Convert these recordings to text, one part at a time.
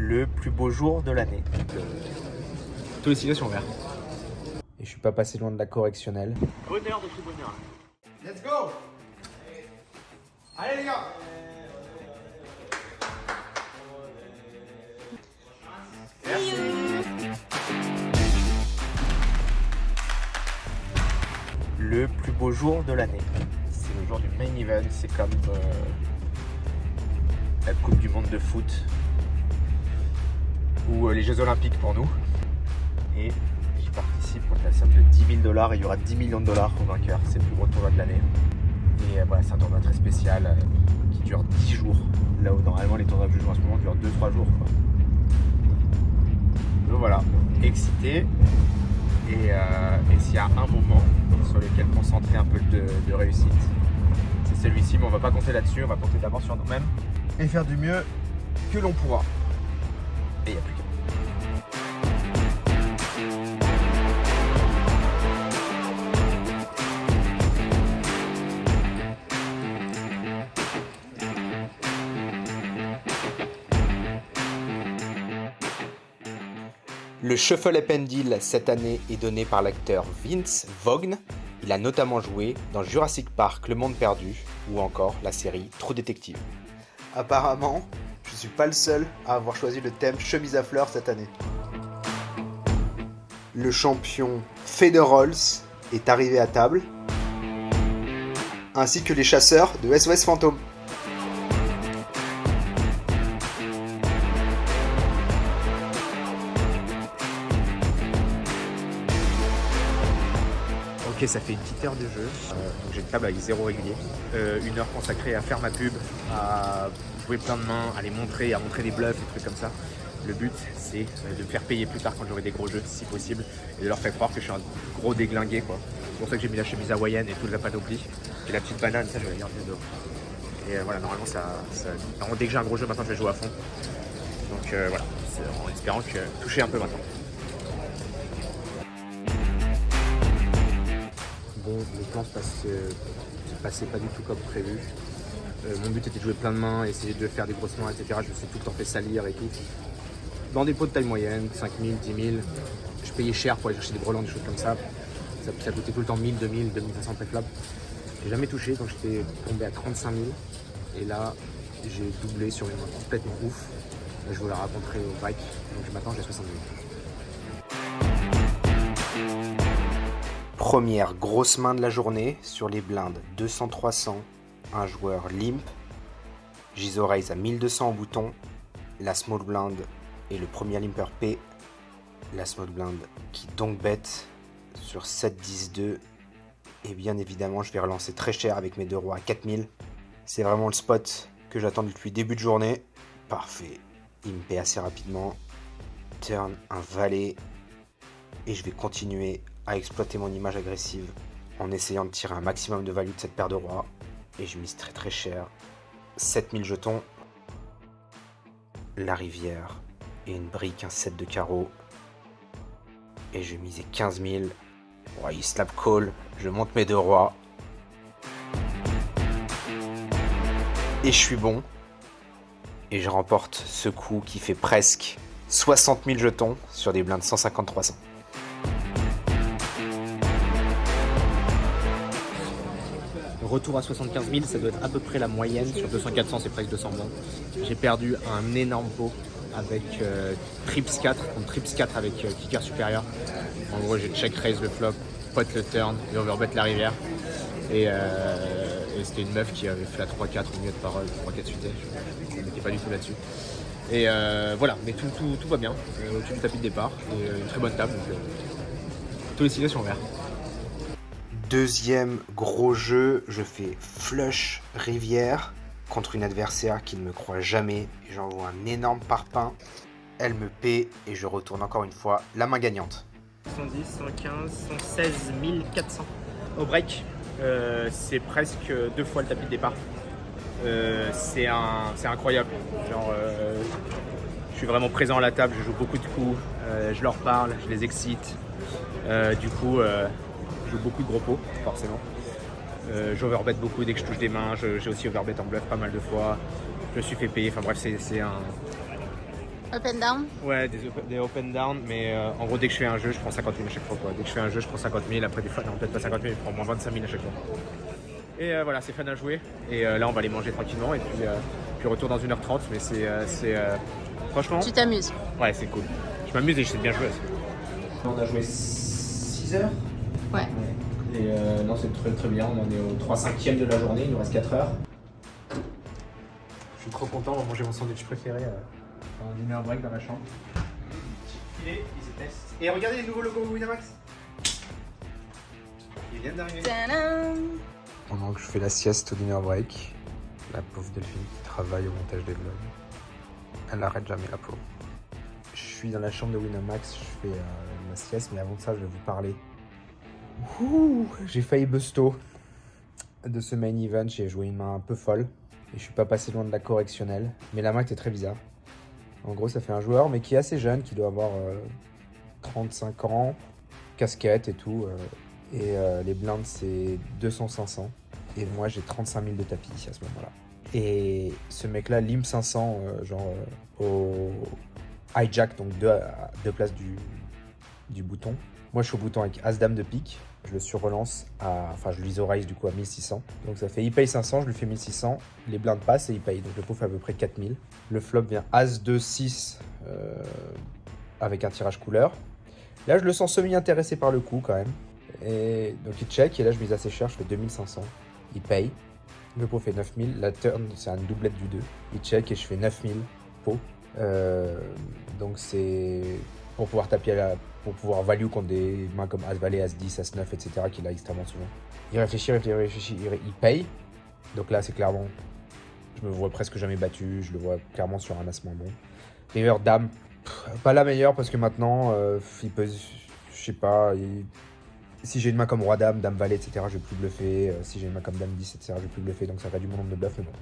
le plus beau jour de l'année. Tous les signaux sont verts. Et je suis pas passé loin de la correctionnelle. Bonheur de tout bonheur. Let's go! Allez les gars! Merci. Le plus beau jour de l'année. C'est le jour du main event. C'est comme la Coupe du Monde de foot ou les Jeux Olympiques pour nous. Et j'y participe pour la somme de 10 000 $. Et il y aura 10 millions de dollars au vainqueur. C'est le plus gros tournoi de l'année. Et voilà, c'est un tournoi très spécial qui dure 10 jours. Là où normalement les tournois que je joue en ce moment durent 2-3 jours. Quoi. Donc voilà, excité. Et s'il y a un moment sur lequel concentrer un peu de réussite, c'est celui-ci. Mais on va pas compter là-dessus. On va compter d'abord sur nous-mêmes et faire du mieux que l'on pourra. Et il n'y a plus qu'à. Le Shuffle Up and Deal cette année est donné par l'acteur Vince Vaughn. Il a notamment joué dans Jurassic Park, Le Monde Perdu ou encore la série True Detective. Apparemment, je suis pas le seul à avoir choisi le thème chemise à fleurs cette année. Le champion Federals est arrivé à table, ainsi que les chasseurs de SOS Fantôme. Ok, ça fait une petite heure de jeu, donc j'ai une table avec 0 régulier, une heure consacrée à faire ma pub, à jouer plein de mains, à les montrer, à montrer des bluffs, des trucs comme ça. Le but, c'est de me faire payer plus tard quand j'aurai des gros jeux, si possible, et de leur faire croire que je suis un gros déglingué, quoi. C'est pour ça que j'ai mis la chemise hawaïenne et toute la panoplie, et la petite banane, ça je vais la garder dehors. Et voilà, normalement, normalement, dès que j'ai un gros jeu, maintenant je vais jouer à fond. Donc voilà, en espérant toucher un peu maintenant. Bon, le plan se passait pas du tout comme prévu. Mon but était de jouer plein de mains, essayer de faire des grosses mains, etc. Je me suis tout le temps fait salir et tout. Dans des pots de taille moyenne, 5 000, 10 000. Je payais cher pour aller chercher des brelans, des choses comme ça. Ça coûtait tout le temps 1000, 2000, 2500 préflables. J'ai jamais touché quand j'étais tombé à 35 000. Et là, j'ai doublé sur une main complètement ouf. Là, je vous la raconterai au break. Donc maintenant, j'ai 60 000. Première grosse main de la journée sur les blindes 200-300, un joueur limp, Jizo raise à 1200 en bouton, la small blind et le premier limper P, la small blind qui donc bet sur 7-10-2 et bien évidemment je vais relancer très cher avec mes deux rois à 4000, c'est vraiment le spot que j'attends depuis début de journée, parfait, il me paie assez rapidement, turn un valet et je vais continuer à exploiter mon image agressive en essayant de tirer un maximum de value de cette paire de rois. Et je mise très très cher. 7000 jetons. La rivière. Et une brique, un set de carreaux. Et je misais 15 000. Ouais, il slap call. Je monte mes deux rois. Et je suis bon. Et je remporte ce coup qui fait presque 60 000 jetons sur des blindes 150-300. Retour à 75 000, ça doit être à peu près la moyenne. Sur 200-400, c'est presque 200 bons. J'ai perdu un énorme pot avec Trips 4, contre Trips 4 avec kicker supérieur. En gros, j'ai check raise le flop, pot le turn et overbet la rivière. Et c'était une meuf qui avait fait la 3-4 au milieu de parole, 3-4 suité. Je ne m'étais pas du tout là-dessus. Et voilà, mais tout va bien. Au-dessus du tapis de départ. Et une très bonne table. Donc, tous les signaux sont verts. Deuxième gros jeu, je fais flush rivière contre une adversaire qui ne me croit jamais. J'envoie un énorme parpaing, elle me paie et je retourne encore une fois la main gagnante. 110, 115, 116 400 au break. C'est presque 2 fois le tapis de départ. C'est incroyable. Genre, je suis vraiment présent à la table, je joue beaucoup de coups, je leur parle, je les excite. Du coup, je joue beaucoup de gros pots, forcément. J'overbet beaucoup dès que je touche des mains. J'ai aussi overbet en bluff pas mal de fois. Je me suis fait payer. Enfin bref, c'est un Up and down? Ouais, des up and down, mais en gros, dès que je fais un jeu, je prends 50 000 à chaque fois. Quoi. Dès que je fais un jeu, je prends 50 000. Après, des fois, non, peut-être pas 50 000, je prends moins 25 000 à chaque fois. Et voilà, c'est fun à jouer. Et là, on va aller manger tranquillement. Et puis retour dans 1h30. Mais c'est franchement. Tu t'amuses? Ouais, c'est cool. Je m'amuse et je sais bien jouer aussi. On a joué 6 heures. Ouais. Et non, c'est très bien. On en est au 3/5e de la journée. Il nous reste 4 heures. Je suis trop content. On va manger mon sandwich préféré. Un dinner break dans la chambre. Filet, easy test. Et regardez les nouveaux logos Winamax. Ils viennent d'arriver. Tadam! Pendant que je fais la sieste au dinner break, la pauvre Delphine qui travaille au montage des vlogs, elle n'arrête jamais la pauvre. Je suis dans la chambre de Winamax, je fais ma sieste, mais avant de ça, je vais vous parler. Ouh, j'ai failli busto de ce main event, j'ai joué une main un peu folle et je suis pas passé loin de la correctionnelle, mais la main était très bizarre. En gros, ça fait un joueur, mais qui est assez jeune, qui doit avoir 35 ans, casquette et tout. Et les blindes, c'est 200-500. Et moi, j'ai 35 000 de tapis à ce moment-là. Et ce mec-là, limp 500, au hijack, donc deux places du bouton. Moi, je suis au bouton avec As-Dame de pique. Je le surrelance enfin, je lui raise du coup à 1600. Donc ça fait, il paye 500, je lui fais 1600. Les blindes passent et il paye. Donc le pot fait à peu près 4000. Le flop vient As-2-6 avec un tirage couleur. Là, je le sens semi-intéressé par le coup quand même. Et donc il check et là, je mise assez cher, je fais 2500. Il paye. Le pot fait 9000. La turn, c'est une doublette du 2. Il check et je fais 9000 pot. Donc c'est pour pouvoir taper pour pouvoir value contre des mains comme As-Valet, As-10, As-9, etc. qu'il a extrêmement souvent. Il réfléchit, il paye. Donc là, c'est clairement, je me vois presque jamais battu, je le vois clairement sur un As moins bon. River, Dame, pas la meilleure parce que maintenant, il peut, je sais pas, si j'ai une main comme Roi-Dame, Dame-Valet, etc., je vais plus bluffer. Si j'ai une main comme Dame-10, etc., je vais plus bluffer, donc ça réduit mon nombre de bluffs, mais bon.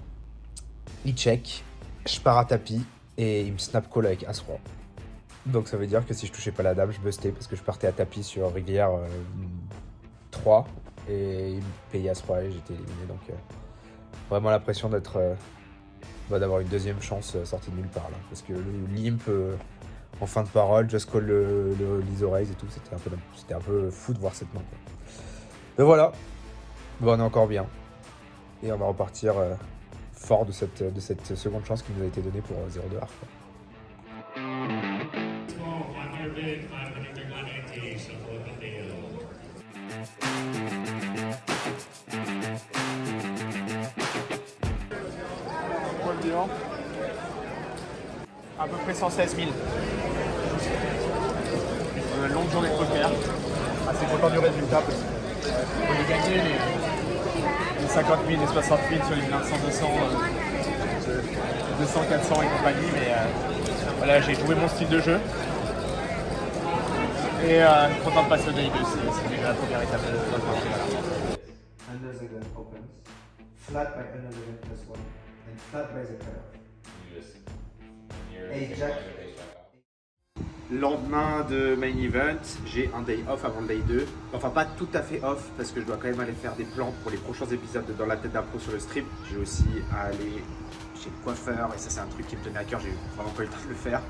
Il check, je pars à tapis et il me snap call avec As-Roi. Donc ça veut dire que si je touchais pas la dame, je bustais parce que je partais à tapis sur rivière 3 et il me payait As-Roi et j'étais éliminé. Donc vraiment la pression d'avoir une deuxième chance sortie de nulle part là. Parce que le limp en fin de parole, just call le raise et tout, c'était un peu fou de voir cette main quoi. Mais voilà, bon, on est encore bien. Et on va repartir fort de cette seconde chance qui nous a été donnée pour 0 $. À peu près 116 000. Une longue journée de poker. Assez content du résultat parce qu'on a gagné les 50 000, les 60 000 sur les blindes 100, 200, 200, 400 et compagnie. Mais voilà, j'ai joué mon style de jeu. Et content de passer au day 2, c'est déjà la première étape dans le marché. Under the gun opens, flat by under the gun plus 1, and flat by the cutoff. Ace Jack. Lendemain de main event, j'ai un day off avant le day 2. Enfin, pas tout à fait off parce que je dois quand même aller faire des plans pour les prochains épisodes de Dans la tête d'un pro sur le strip. J'ai aussi à aller chez le coiffeur et ça, c'est un truc qui me tenait à cœur. J'ai vraiment pas eu le temps de le faire.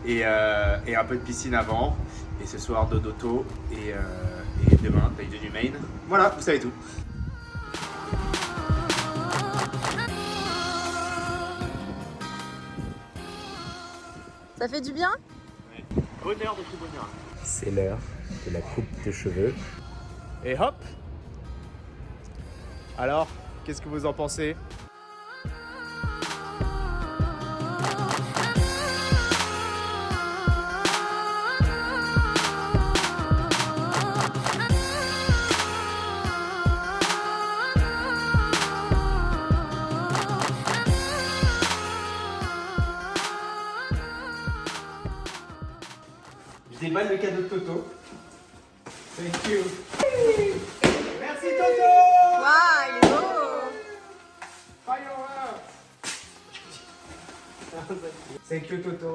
Et un peu de piscine avant. Et ce soir, dodoto. Et demain, day 2 du main. Voilà, vous savez tout. Ça fait du bien? Oui. Bonheur de tout bonheur. C'est l'heure de la coupe de cheveux. Et hop! Alors, qu'est-ce que vous en pensez? Je déballe le cadeau de Toto. Thank you. Merci Toto. Waouh, il est beau. Fireworks. Thank you Toto.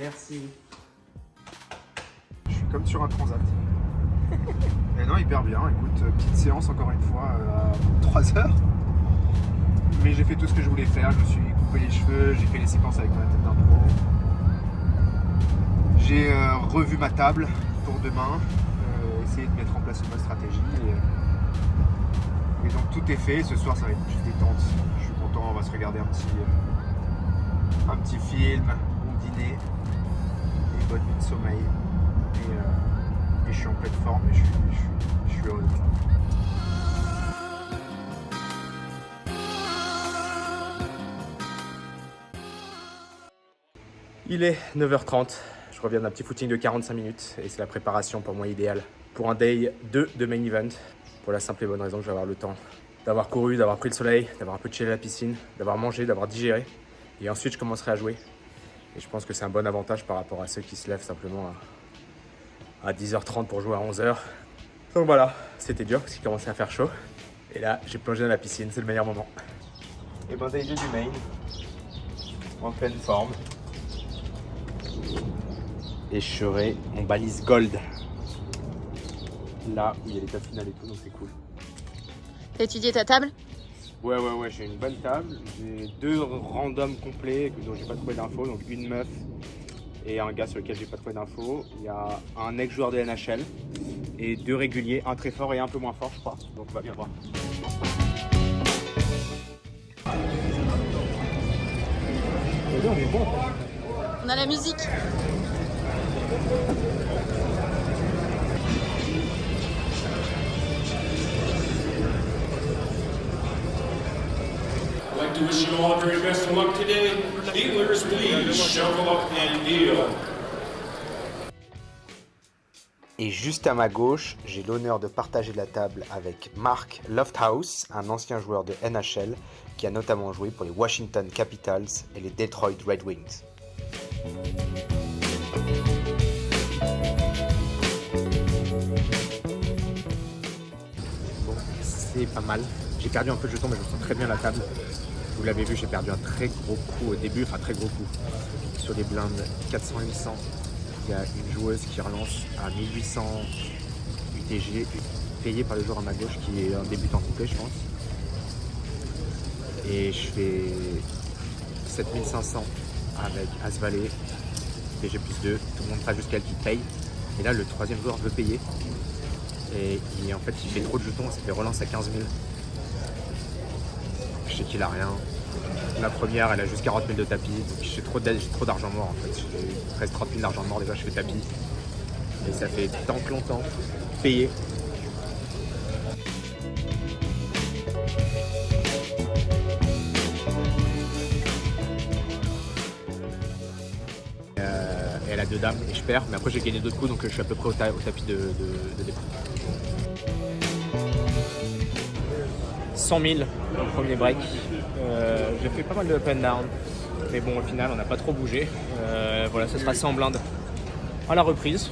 Merci. Je suis comme sur un transat. Mais non, hyper bien. Écoute, petite séance encore une fois à 3 heures. Mais j'ai fait tout ce que je voulais faire. Je me suis coupé les cheveux, j'ai fait les séquences avec ma tête d'un pro. revu ma table pour demain, essayer de mettre en place une bonne stratégie. Et donc tout est fait. Ce soir, ça va être juste détente. Je suis content. On va se regarder un petit film, bon dîner, et bonne nuit de sommeil. Et je suis en pleine forme et je suis heureux de ça. Il est 9h30, je reviens d'un petit footing de 45 minutes et c'est la préparation pour moi idéale pour un day 2 de main event. Pour la simple et bonne raison que je vais avoir le temps d'avoir couru, d'avoir pris le soleil, d'avoir un peu chillé à la piscine, d'avoir mangé, d'avoir digéré. Et ensuite je commencerai à jouer. Et je pense que c'est un bon avantage par rapport à ceux qui se lèvent simplement à 10h30 pour jouer à 11h. Donc voilà, c'était dur parce qu'il commençait à faire chaud. Et là, j'ai plongé dans la piscine, c'est le meilleur moment. Et ben day 2 du main, en pleine forme. Et je serai en balise gold. Là où il y a l'étape finale et tout, donc c'est cool. T'as étudié ta table? Ouais, j'ai une bonne table. J'ai 2 randoms complets dont j'ai pas trouvé d'infos, donc une meuf et un gars sur lequel j'ai pas trouvé d'infos. Il y a un ex-joueur de NHL et 2 réguliers, un très fort et un peu moins fort, je crois. Donc on va bien voir. On est bon. On a la musique. I'd like to wish you all the very best of luck today. Dealers, please shuffle up and deal. Et juste à ma gauche, j'ai l'honneur de partager la table avec Mark Lofthouse, un ancien joueur de NHL qui a notamment joué pour les Washington Capitals et les Detroit Red Wings. Bon, c'est pas mal. J'ai perdu un peu de jetons, mais je sens très bien la table. Vous l'avez vu, j'ai perdu un très gros coup au début, enfin très gros coup. Sur les blindes 400 et 800, il y a une joueuse qui relance à 1800 UTG, payée par le joueur à ma gauche, qui est un débutant complet, je pense. Et je fais 7500 avec As-Valet, UTG plus 2, tout le monde passe jusqu'à elle qui paye. Et là, le troisième joueur veut payer. Et en fait, il fait trop de jetons, ça fait relance à 15 000. Je sais qu'il a rien. La première, elle a juste 40 000 de tapis, donc j'ai trop d'argent mort en fait. J'ai presque 30 000 d'argent mort déjà, je fais tapis. Et ça fait tant que longtemps payé. Elle a 2 dames et je perds, mais après j'ai gagné d'autres coups donc je suis à peu près au tapis de dépôt. 100 000 au premier break. J'ai fait pas mal de up and down, mais bon au final on n'a pas trop bougé. Voilà, ce sera 100 blindes à la reprise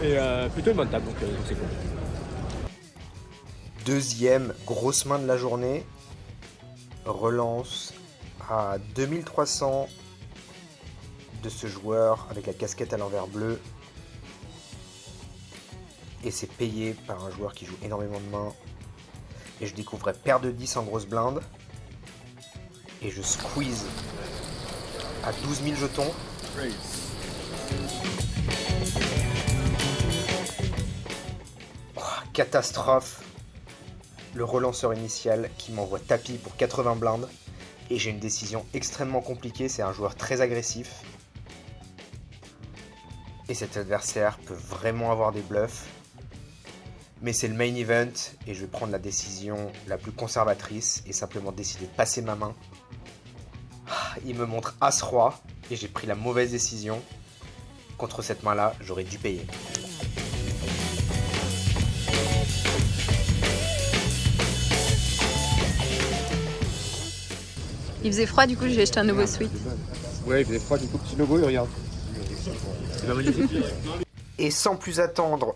et plutôt une bonne table donc c'est cool. Deuxième grosse main de la journée, relance à 2300 de ce joueur avec la casquette à l'envers bleu et c'est payé par un joueur qui joue énormément de mains. Et je découvrais paire de 10 en grosse blinde. Et je squeeze à 12 000 jetons. Oh, catastrophe. Le relanceur initial qui m'envoie tapis pour 80 blindes. Et j'ai une décision extrêmement compliquée. C'est un joueur très agressif. Et cet adversaire peut vraiment avoir des bluffs. Mais c'est le main event et je vais prendre la décision la plus conservatrice et simplement décider de passer ma main. Il me montre As-Roi et j'ai pris la mauvaise décision. Contre cette main-là, j'aurais dû payer. Il faisait froid, du coup j'ai acheté un nouveau sweat. Ouais, il faisait froid, du coup petit logo, il regarde. C'est pas magnifique. Et sans plus attendre,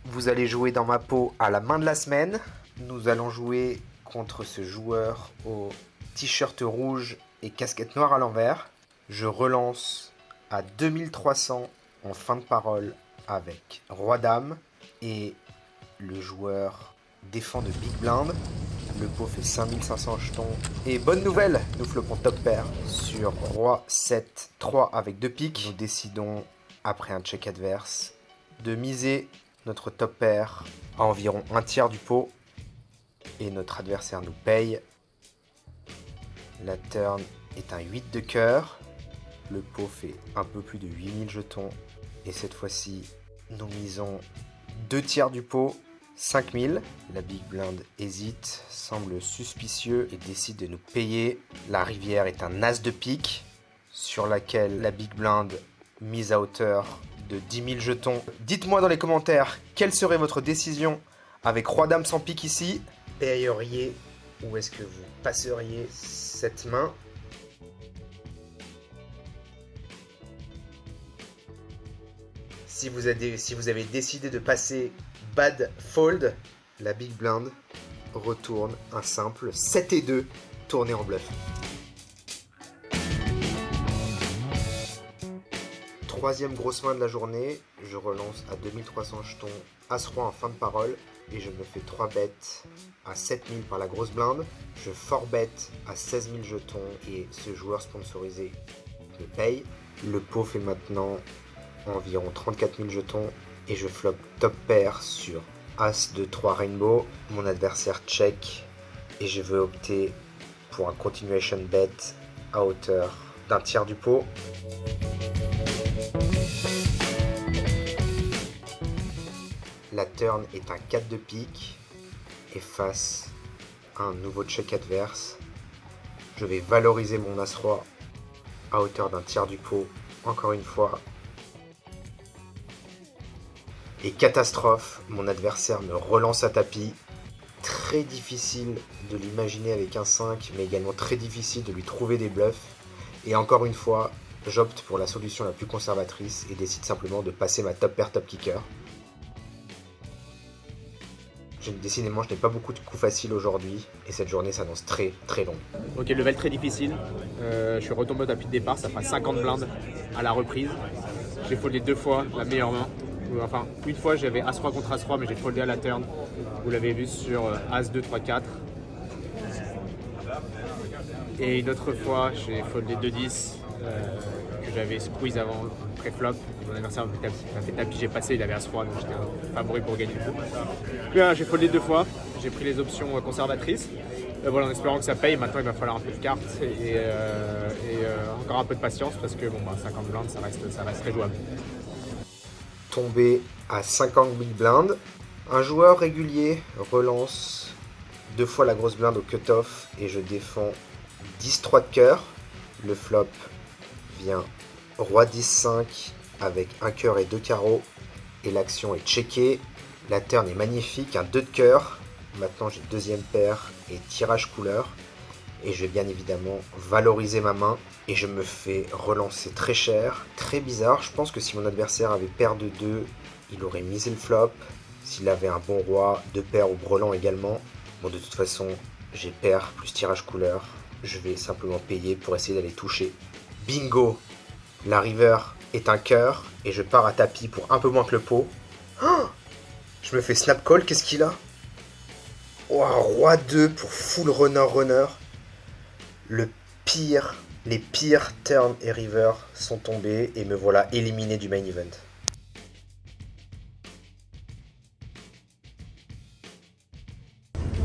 vous allez jouer dans ma peau à la main de la semaine. Nous allons jouer contre ce joueur au t-shirt rouge et casquette noire à l'envers. Je relance à 2300 en fin de parole avec Roi-Dame. Et le joueur défend de big blind. Le pot fait 5500 jetons. Et bonne nouvelle, nous flopons top pair sur Roi 7, 3 avec 2 piques. Nous décidons après un check adverse, de miser notre top pair à environ un tiers du pot et notre adversaire nous paye. La turn est un 8 de cœur. Le pot fait un peu plus de 8000 jetons. Et cette fois-ci, nous misons 2 tiers du pot, 5000. La big blind hésite, semble suspicieux et décide de nous payer. La rivière est un as de pique sur laquelle la big blind mise à hauteur de 10 000 jetons. Dites-moi dans les commentaires quelle serait votre décision avec roi dame sans pique ici. Payeriez ou est-ce que vous passeriez cette main? Si vous avez décidé de passer bad fold, la big blind retourne un simple 7 et 2 tourné en bluff. Troisième grosse main de la journée, je relance à 2300 jetons As-Roi en fin de parole et je me fais 3 bêtes à 7000 par la grosse blinde. Je 4-bet à 16 000 jetons et ce joueur sponsorisé me paye. Le pot fait maintenant environ 34 000 jetons et je flop top pair sur As de 3 Rainbow. Mon adversaire check et je veux opter pour un continuation bet à hauteur d'un tiers du pot. La turn est un 4 de pique et face à un nouveau check adverse, je vais valoriser mon As-Roi à hauteur d'un tiers du pot, encore une fois. Et catastrophe, mon adversaire me relance à tapis. Très difficile de l'imaginer avec un 5, mais également très difficile de lui trouver des bluffs. Et encore une fois, j'opte pour la solution la plus conservatrice et décide simplement de passer ma top pair top kicker. Décidément, je n'ai pas beaucoup de coups faciles aujourd'hui et cette journée s'annonce très très longue. Ok, level très difficile. Je suis retombé au tapis de départ, ça fera 50 blindes à la reprise. J'ai foldé 2 fois la meilleure main. Enfin, une fois j'avais As-Roi contre As-Roi, mais j'ai foldé à la turn. Vous l'avez vu sur As-2, 3-4. Et une autre fois, j'ai foldé 2-10 que j'avais squeeze avant pré-flop. Mon adversaire m'a fait tapis, j'ai passé, il avait As-Roi, donc j'étais un favori pour gagner le coup. Puis là, j'ai foldé 2 fois, j'ai pris les options conservatrices. Voilà, en espérant que ça paye. Maintenant, il va falloir un peu de cartes et encore un peu de patience parce que bon, 50 blindes, ça reste très jouable. Tombé à 50 big blind, un joueur régulier relance 2 fois la grosse blinde au cut-off et je défends 10-3 de cœur. Le flop vient roi 10-5 avec un cœur et 2 carreaux et l'action est checkée. La turn est magnifique, un 2 de cœur. Maintenant j'ai deuxième paire et tirage couleur et je vais bien évidemment valoriser ma main et je me fais relancer très cher. Très bizarre, je pense que si mon adversaire avait paire de 2, il aurait misé le flop. S'il avait un bon roi, 2 paires ou brelan également. Bon, de toute façon, j'ai paire plus tirage couleur. Je vais simplement payer pour essayer d'aller toucher. Bingo! La river est un cœur et je pars à tapis pour un peu moins que le pot. Oh, je me fais snap call, qu'est-ce qu'il a? Oh, roi 2 pour full runner. Les pires turn et river sont tombés et me voilà éliminé du main event.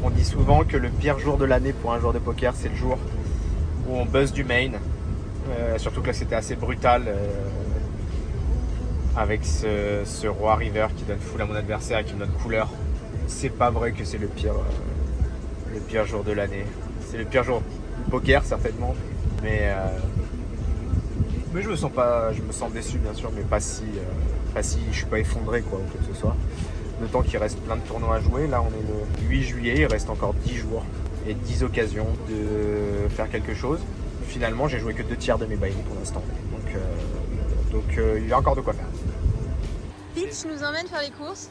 On dit souvent que le pire jour de l'année pour un joueur de poker, c'est le jour où on buzz du main. Surtout que là, c'était assez brutal avec ce roi river qui donne full à mon adversaire et qui me donne couleur. C'est pas vrai que c'est le pire jour de l'année. C'est le pire jour du poker certainement, mais je me sens déçu bien sûr, mais pas si je suis pas effondré quoi ou quoi que ce soit. D'autant qu'il reste plein de tournois à jouer. Là, on est le 8 juillet, il reste encore 10 jours et 10 occasions de faire quelque chose. Finalement, j'ai joué que 2 tiers de mes buy-in pour l'instant. Donc il y a encore de quoi faire. Pitch nous emmène faire les courses.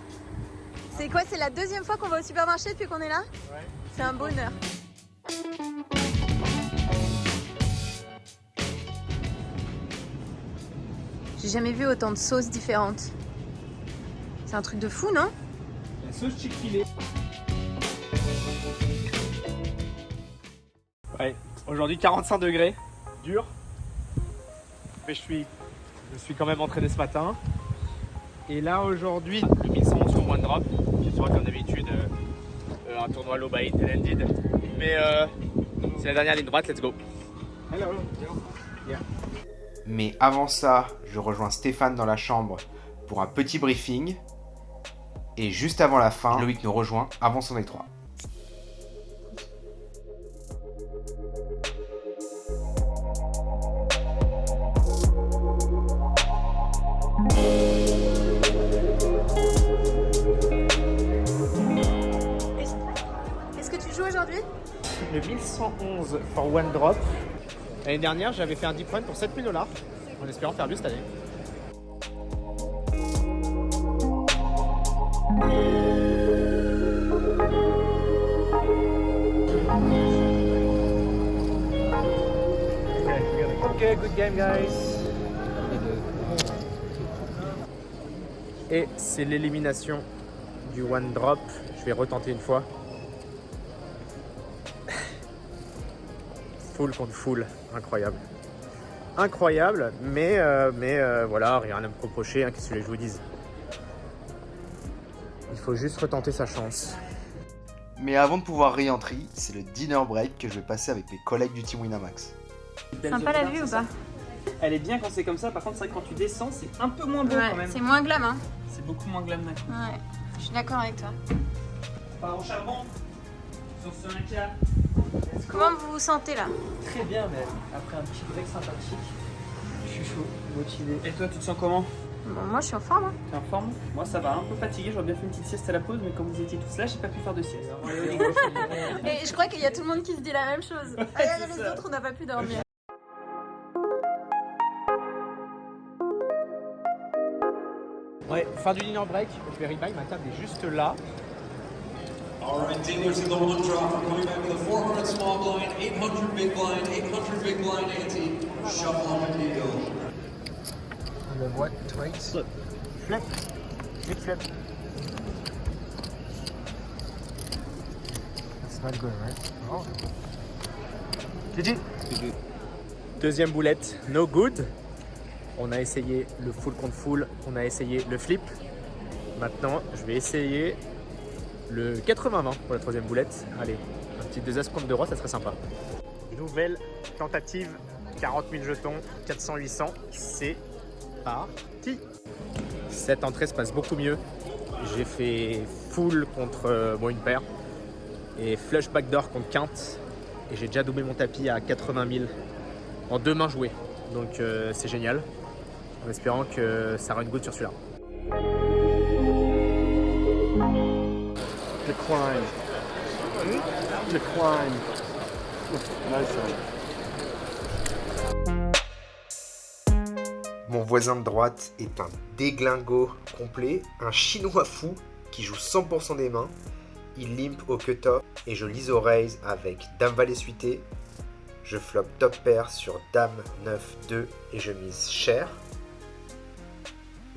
C'est quoi? C'est la deuxième fois qu'on va au supermarché depuis qu'on est là? Ouais. C'est un bonheur. J'ai jamais vu autant de sauces différentes. C'est un truc de fou, non? La sauce Chick-fil-A. Ouais, aujourd'hui 45 degrés, dur. Mais je suis Je suis quand même entraîné ce matin. Et là aujourd'hui, le 1111 pour one drop. Je vois comme d'habitude un tournoi low by and ended. Mais c'est la dernière ligne droite, let's go. Hello. Yeah. Mais avant ça, je rejoins Stéphane dans la chambre pour un petit briefing. Et juste avant la fin, Loïc nous rejoint avant son étroit. Est-ce que tu joues aujourd'hui? Le 1111 for one drop. L'année dernière, j'avais fait un deep run pour 7 000 $, en espérant faire mieux cette année. Okay, good game, guys. Et c'est l'élimination du one drop. Je vais retenter une fois. Full contre full, incroyable. Incroyable, mais voilà, rien à me reprocher, hein, qu'est-ce que je vous dise. Il faut juste retenter sa chance. Mais avant de pouvoir re-entry, c'est le dinner break que je vais passer avec mes collègues du team Winamax. Sympa la vue ou pas? Elle est bien quand c'est comme ça, par contre c'est vrai que quand tu descends c'est un peu moins beau quand même. C'est moins glam hein. C'est beaucoup moins glam d'accord. Ouais, je suis d'accord avec toi. On part au charbon sur ce 1K. Comment vous vous sentez là? Très bien mais après un petit break sympathique, je suis chaud, motivé. Et toi tu te sens comment? Bon, moi je suis en forme hein. T'es en forme? Moi ça va, un peu fatigué, j'aurais bien fait une petite sieste à la pause mais comme vous étiez tous là j'ai pas pu faire de sieste. Et je crois qu'il y a tout le monde qui se dit la même chose. Les ça. autres on n'a pas pu dormir. Ouais, fin du dinner break, je vais rebuy, ma table est juste là. All right, dealers in the one drop are coming back with a 400 small blind, 800 big blind, 800 big blind ante. Shuffle on the deal. The what? Twice? Flip. Flip. Big flip. That's not good, right? Oh. GG. Deuxième boulette, no good. On a essayé le full contre full, on a essayé le flip. Maintenant, je vais essayer le 80-20 pour la troisième boulette. Allez, un petit 2 as contre de roi, ça serait sympa. Nouvelle tentative, 40 000 jetons, 400-800, c'est parti. Cette entrée se passe beaucoup mieux. J'ai fait full contre une paire et flush backdoor contre quinte. Et j'ai déjà doublé mon tapis à 80 000 en 2 mains jouées. Donc c'est génial. En espérant que ça run good sur celui-là. Decline. Decline. Nice one. Mon voisin de droite est un déglingo complet, un chinois fou qui joue 100% des mains. Il limp au cut-off et je lise au raise avec Dame Valet suité. Je flop top pair sur Dame 9-2 et je mise cher.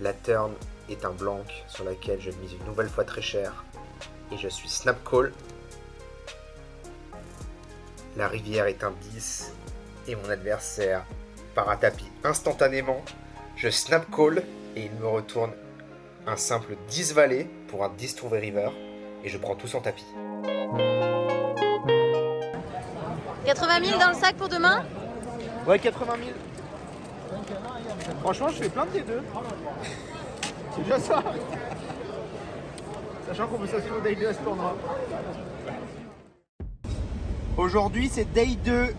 La turn est un blanc sur laquelle je mise une nouvelle fois très cher et je suis snap call. La rivière est un 10 et mon adversaire part à tapis instantanément. Je snap call et il me retourne un simple 10 valet pour un 10 tour river et je prends tout son tapis. 80 000 dans le sac pour demain? Ouais, 80 000. Franchement, je fais plein de T2. C'est déjà ça. Sachant qu'on peut s'inscrire au Day 2 à ce tournoi. Aujourd'hui, c'est Day 2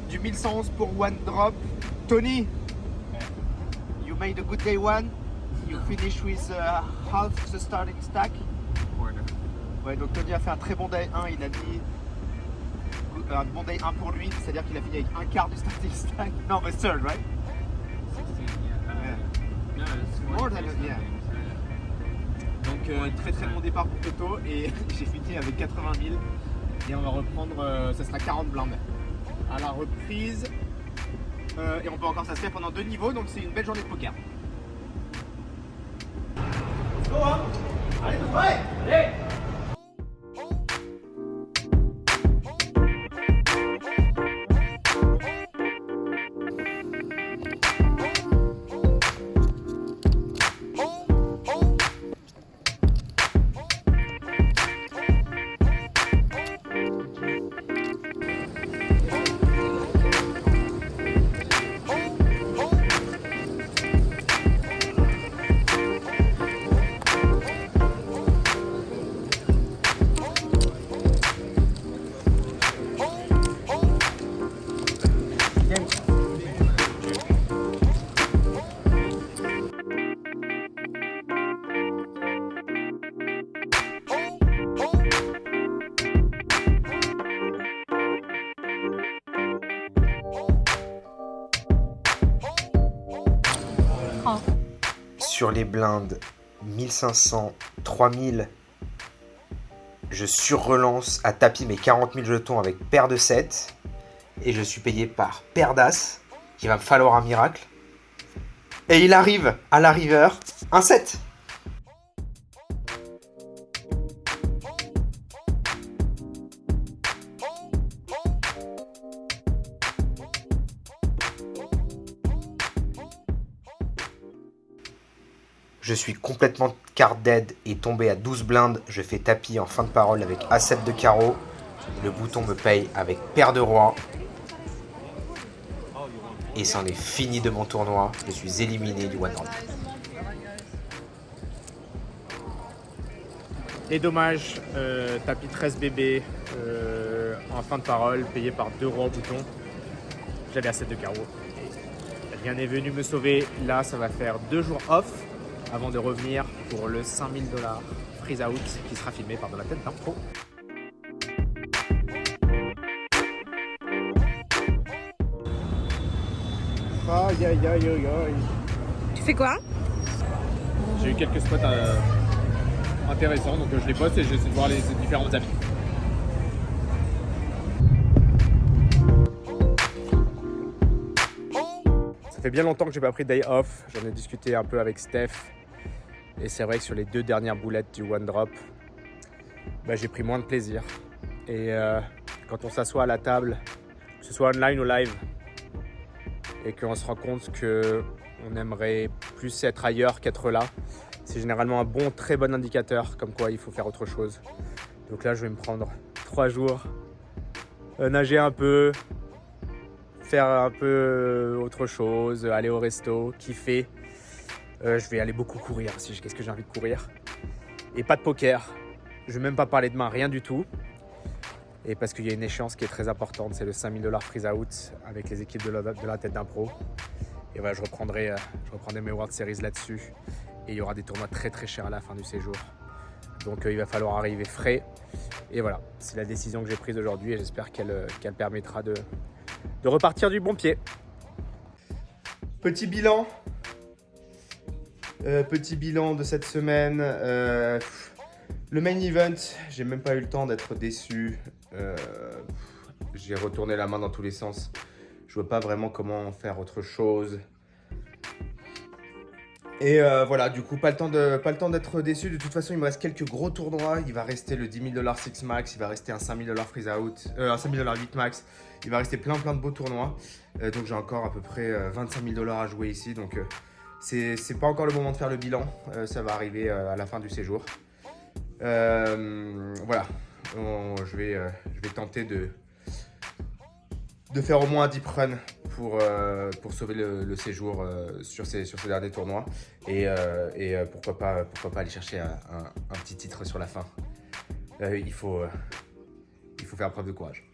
du 1111 pour One Drop. Tony, you made a good day 1. You finish with half the starting stack. Ouais, donc Tony a fait un très bon Day 1. Il a mis un bon Day 1 pour lui, c'est-à-dire qu'il a fini avec un quart du starting stack. Non, a third, right? More than yeah. Donc très très bon départ pour Toto et j'ai fini avec 80 000 et on va reprendre, ça sera 40 blindes à la reprise et on peut encore s'inscrire pendant 2 niveaux donc c'est une belle journée de poker. Let's go hein. Allez, ouais. Allez. Sur les blindes 1500, 3000, je surrelance à tapis mes 40 000 jetons avec paire de 7. Et je suis payé par paire d'as, qui va me falloir un miracle. Et il arrive à la river, un 7. Je suis complètement card dead et tombé à 12 blindes. Je fais tapis en fin de parole avec A7 de carreau. Le bouton me paye avec paire de roi. Et c'en est fini de mon tournoi. Je suis éliminé du one round. Et dommage, tapis 13 bébés en fin de parole, payé par 2 rois au bouton. J'avais A7 de carreau. Rien n'est venu me sauver. Là, ça va faire 2 jours off avant de revenir pour le 5000 $ freeze out qui sera filmé par Dans la tête d'un pro. Aïe aïe aïe aïe aïe. Tu fais quoi? J'ai eu quelques spots intéressants, donc je les poste et j'essaie de voir les différents avis. Ça fait bien longtemps que j'ai pas pris de day off. J'en ai discuté un peu avec Steph. Et c'est vrai que sur les 2 dernières boulettes du one drop, j'ai pris moins de plaisir. Et quand on s'assoit à la table, que ce soit online ou live, et qu'on se rend compte qu'on aimerait plus être ailleurs qu'être là, c'est généralement un bon, très bon indicateur comme quoi il faut faire autre chose. Donc là, je vais me prendre 3 jours, nager un peu, faire un peu autre chose, aller au resto, kiffer. Je vais aller beaucoup courir aussi, qu'est-ce que j'ai envie de courir. Et pas de poker, je vais même pas parler de main, rien du tout. Et parce qu'il y a une échéance qui est très importante, c'est le 5000 $ freeze out avec les équipes de la tête d'un pro. Et voilà, je reprendrai mes World Series là-dessus. Et il y aura des tournois très très chers à la fin du séjour. Donc il va falloir arriver frais. Et voilà, c'est la décision que j'ai prise aujourd'hui et j'espère qu'elle permettra de repartir du bon pied. Petit bilan. Petit bilan de cette semaine. Le main event, j'ai même pas eu le temps d'être déçu. J'ai retourné la main dans tous les sens. Je vois pas vraiment comment faire autre chose. Et voilà, du coup, pas le temps d'être déçu. De toute façon, il me reste quelques gros tournois. Il va rester le 10 000 $ six max. Il va rester un 5 000 $ freeze out. Un 5 000 $ 8 max. Il va rester plein de beaux tournois. Donc j'ai encore à peu près 25 000 $ à jouer ici. Donc c'est pas encore le moment de faire le bilan. Ça va arriver à la fin du séjour. Voilà. Je vais tenter de faire au moins un deep run pour sauver le séjour sur ces derniers tournois et pourquoi pas aller chercher un petit titre sur la fin. Il faut faire preuve de courage.